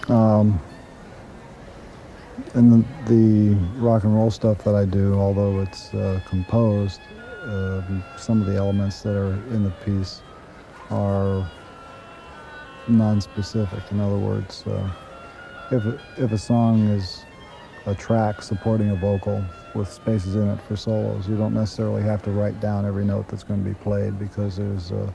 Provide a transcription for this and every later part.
Um, and the rock and roll stuff that I do, although it's composed, some of the elements that are in the piece are non-specific. In other words, if a song is a track supporting a vocal with spaces in it for solos, you don't necessarily have to write down every note that's going to be played, because there's a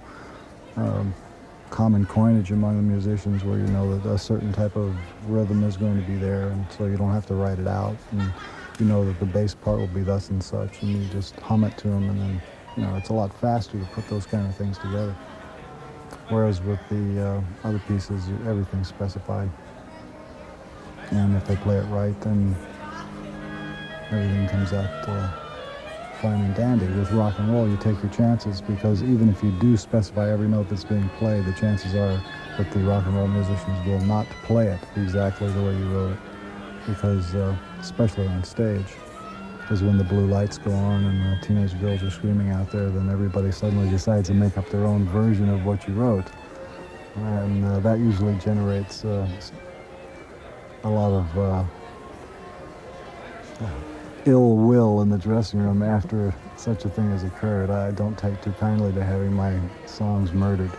common coinage among the musicians where you know that a certain type of rhythm is going to be there, and so you don't have to write it out, and you know that the bass part will be thus and such, and you just hum it to them, and then, you know, it's a lot faster to put those kind of things together. Whereas with the other pieces, everything's specified, and if they play it right, then everything comes out fine and dandy. With rock and roll, you take your chances, because even if you do specify every note that's being played, the chances are that the rock and roll musicians will not play it exactly the way you wrote it, because especially on stage, because when the blue lights go on and the teenage girls are screaming out there, then everybody suddenly decides to make up their own version of what you wrote, and that usually generates a lot of ill will in the dressing room after such a thing has occurred. I don't take too kindly to having my songs murdered.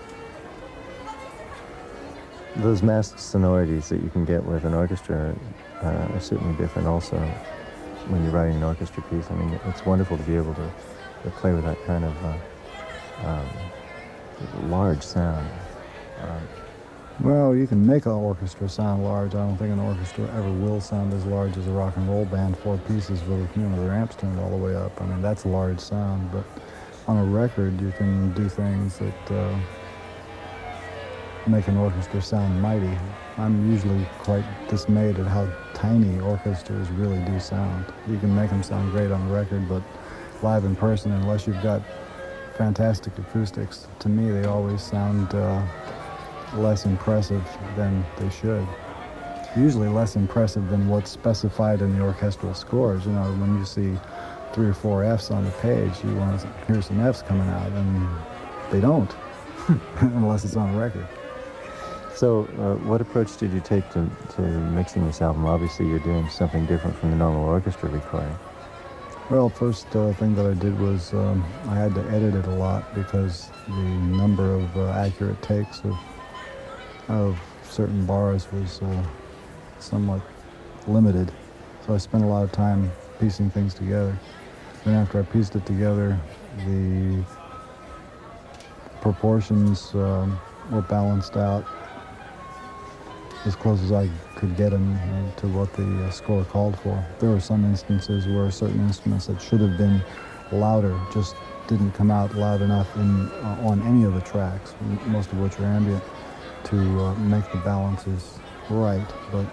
Those masked sonorities that you can get with an orchestra are certainly different also when you're writing an orchestra piece. I mean, it's wonderful to be able to play with that kind of large sound. Well, you can make an orchestra sound large. I don't think an orchestra ever will sound as large as a rock and roll band, 4 pieces with, you know, their amps turned all the way up. I mean, that's a large sound, but on a record you can do things that make an orchestra sound mighty. I'm usually quite dismayed at how tiny orchestras really do sound. You can make them sound great on the record, but live in person, unless you've got fantastic acoustics, to me they always sound less impressive than they should. Usually less impressive than what's specified in the orchestral scores. You know, when you see 3 or 4 Fs on the page, you want to hear some Fs coming out, and they don't, unless it's on a record. So, what approach did you take to mixing this album? Obviously, you're doing something different from the normal orchestra recording. Well, first thing that I did was I had to edit it a lot, because the number of accurate takes of certain bars was somewhat limited. So I spent a lot of time piecing things together. Then after I pieced it together, the proportions were balanced out as close as I could get them to what the score called for. There were some instances where certain instruments that should have been louder just didn't come out loud enough on any of the tracks, most of which are ambient, to make the balances right. But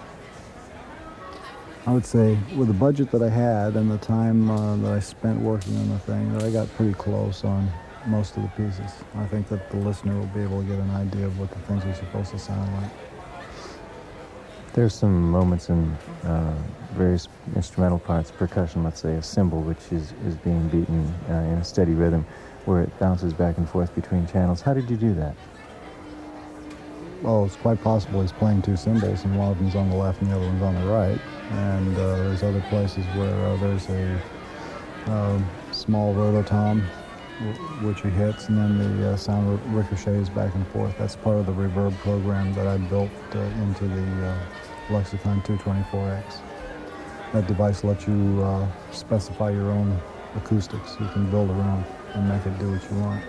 I would say with the budget that I had and the time that I spent working on the thing, that I got pretty close on most of the pieces. I think that the listener will be able to get an idea of what the things are supposed to sound like. There's some moments in various instrumental parts, percussion, let's say, a cymbal, which is being beaten in a steady rhythm, where it bounces back and forth between channels. How did you do that? Well, it's quite possible he's playing 2 cymbals, and one of them's on the left and the other one's on the right. And there's other places where there's a small rototom, which he hits, and then the sound ricochets back and forth. That's part of the reverb program that I built into the Lexicon 224X. That device lets you specify your own acoustics. You can build around and make it do what you want.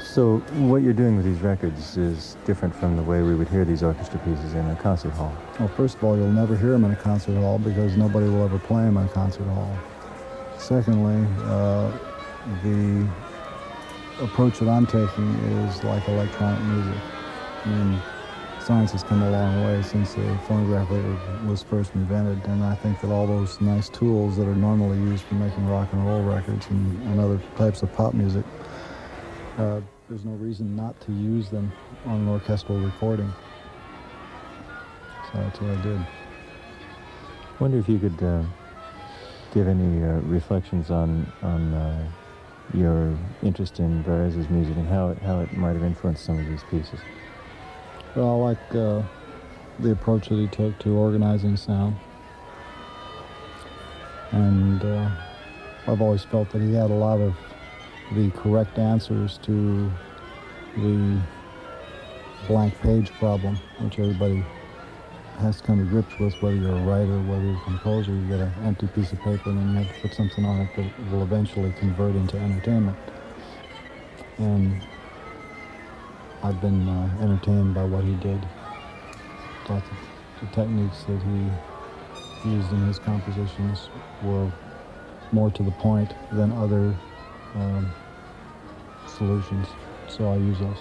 So what you're doing with these records is different from the way we would hear these orchestra pieces in a concert hall. Well, first of all, you'll never hear them in a concert hall, because nobody will ever play them in a concert hall. Secondly, the approach that I'm taking is like electronic music. I mean, science has come a long way since the phonograph was first invented, and I think that all those nice tools that are normally used for making rock and roll records and other types of pop music, there's no reason not to use them on an orchestral recording. So that's what I did. I wonder if you could give any reflections on your interest in Varèse's music and how it might have influenced some of these pieces. Well, like the approach that he took to organizing sound. And I've always felt that he had a lot of the correct answers to the blank page problem, which everybody has to come to grips with, whether you're a writer, whether you're a composer. You get an empty piece of paper and then you have to put something on it that will eventually convert into entertainment. And I've been entertained by what he did. Thought the techniques that he used in his compositions were more to the point than other solutions, so I use those.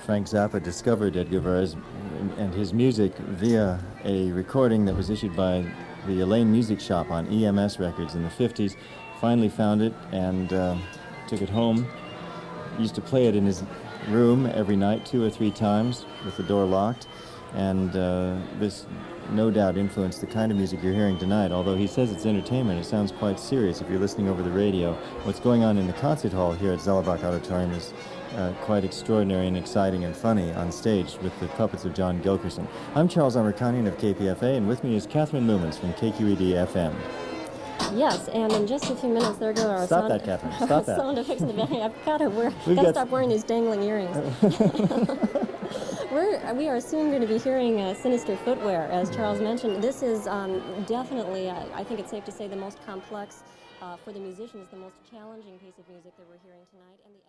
Frank Zappa discovered Edgar Varese and his music via a recording that was issued by the Elaine Music Shop on EMS Records in the 50s. Finally found it and took it home. Used to play it in his room every night 2 or 3 times with the door locked. And this no doubt influenced the kind of music you're hearing tonight. Although he says it's entertainment, it sounds quite serious if you're listening over the radio. What's going on in the concert hall here at Zellerbach Auditorium is quite extraordinary and exciting and funny on stage with the puppets of John Gilkerson. I'm Charles Amerkanian of KPFA, and with me is Catherine Lumens from KQED-FM. Yes, and in just a few minutes there go our Stop that, Catherine. Stop that. sound effects in the back. I've got to stop wearing these dangling earrings. We are soon going to be hearing Sinister Footwear, as Charles mentioned. This is definitely, I think it's safe to say, the most complex, for the musicians, the most challenging piece of music that we're hearing tonight. And the